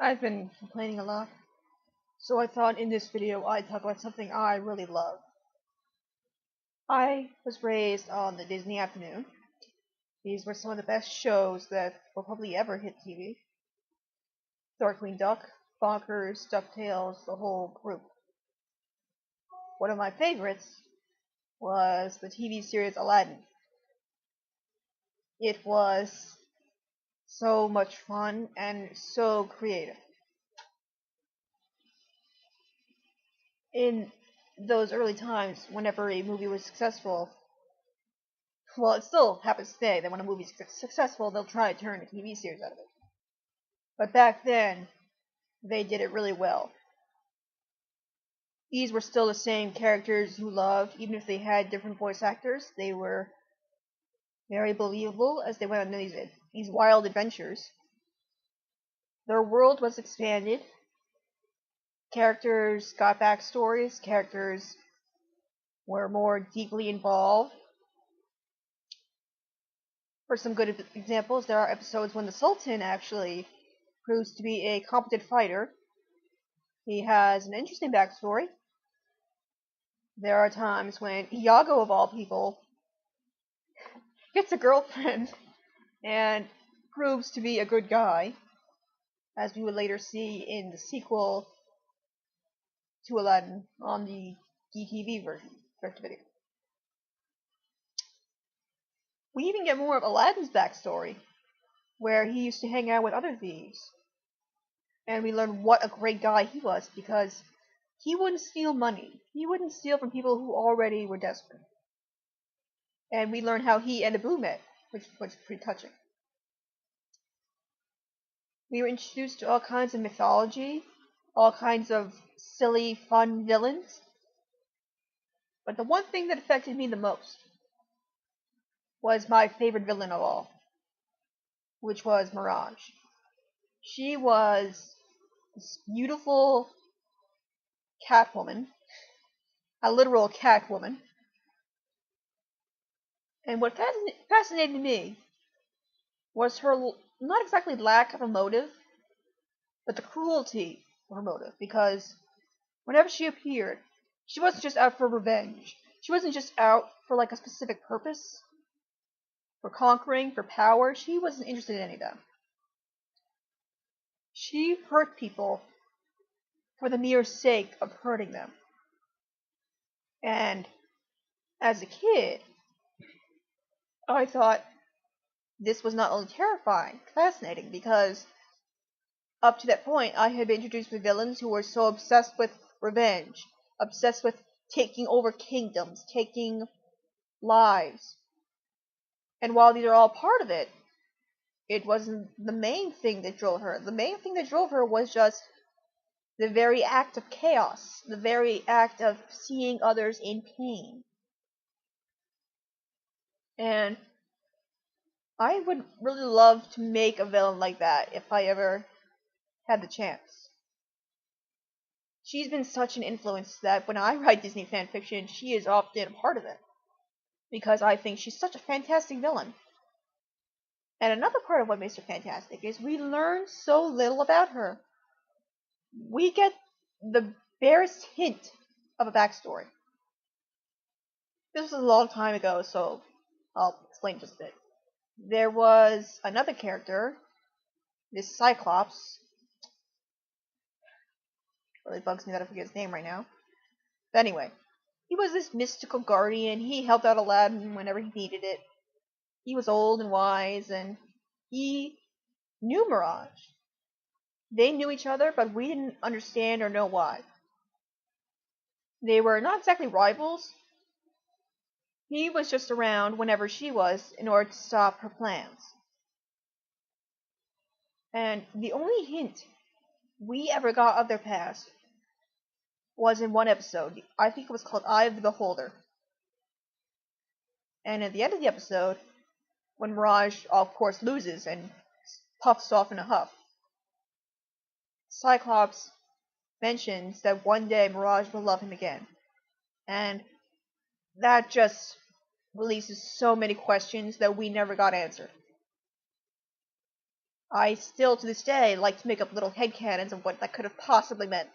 I've been complaining a lot, so I thought in this video I'd talk about something I really love. I was raised on the Disney afternoon. These were some of the best shows that will probably ever hit TV. Darkwing Duck, Bonkers, DuckTales, the whole group. One of my favorites was the TV series Aladdin. It was so much fun and so creative. In those early times, whenever a movie was successful, well, it still happens today that when a movie's successful, they'll try to turn a TV series out of it. But back then, they did it really well. These were still the same characters you loved, even if they had different voice actors. They were very believable as they went on these wild adventures. Their world was expanded. Characters got backstories. Characters were more deeply involved. For some good examples, there are episodes when the Sultan actually proves to be a competent fighter. He has an interesting backstory. There are times when Iago, of all people, gets a girlfriend and proves to be a good guy, as we would later see in the sequel to Aladdin on the DTV version, direct to video. We even get more of Aladdin's backstory, where he used to hang out with other thieves. And we learn what a great guy he was, because he wouldn't steal money. He wouldn't steal from people who already were desperate. And we learn how he and Abu met, which was pretty touching. We were introduced to all kinds of mythology, all kinds of silly, fun villains. But the one thing that affected me the most was my favorite villain of all, which was Mirage. She was this beautiful Catwoman, a literal Catwoman. And what fascinated me was her not exactly lack of a motive, but the cruelty of her motive. Because whenever she appeared, she wasn't just out for revenge. She wasn't just out for like a specific purpose, for conquering, for power. She wasn't interested in any of that. She hurt people for the mere sake of hurting them. And as a kid, I thought this was not only terrifying, fascinating, because up to that point, I had been introduced with villains who were so obsessed with revenge, obsessed with taking over kingdoms, taking lives. And while these are all part of it, it wasn't the main thing that drove her. The main thing that drove her was just the very act of chaos, the very act of seeing others in pain. And I would really love to make a villain like that if I ever had the chance. She's been such an influence that when I write Disney fanfiction, she is often a part of it. Because I think she's such a fantastic villain. And another part of what makes her fantastic is we learn so little about her. We get the barest hint of a backstory. This was a long time ago, so I'll explain just a bit. There was another character, this Cyclops. Really bugs me that I forget his name right now. But anyway, he was this mystical guardian. He helped out Aladdin whenever he needed it. He was old and wise, and he knew Mirage. They knew each other, but we didn't understand or know why. They were not exactly rivals. He was just around whenever she was in order to stop her plans. And the only hint we ever got of their past was in one episode. I think it was called Eye of the Beholder. And at the end of the episode, when Mirage, of course, loses and puffs off in a huff, Cyclops mentions that one day Mirage will love him again. And that just releases so many questions that we never got answered. I still, to this day, like to make up little headcanons of what that could have possibly meant.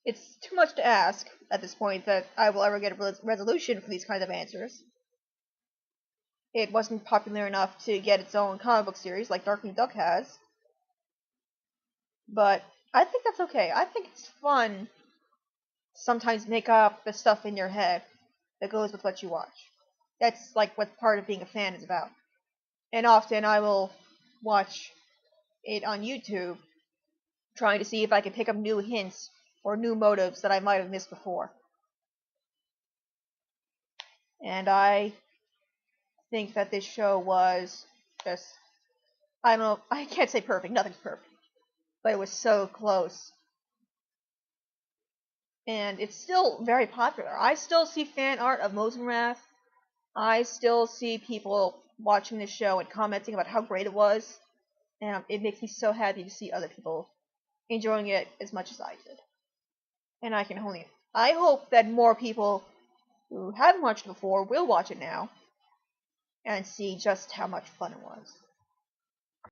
It's too much to ask, at this point, that I will ever get a resolution for these kinds of answers. It wasn't popular enough to get its own comic book series like Darkwing Duck has. But I think that's okay. I think it's fun to sometimes make up the stuff in your head that goes with what you watch. That's like what part of being a fan is about. And often I will watch it on YouTube, trying to see if I can pick up new hints or new motives that I might have missed before. And I think that this show was just, I don't know, I can't say perfect, nothing's perfect, but it was so close. And it's still very popular. I still see fan art of Mosenrath. I still see people watching this show and commenting about how great it was. And it makes me so happy to see other people enjoying it as much as I did. And I hope that more people who haven't watched it before will watch it now and see just how much fun it was.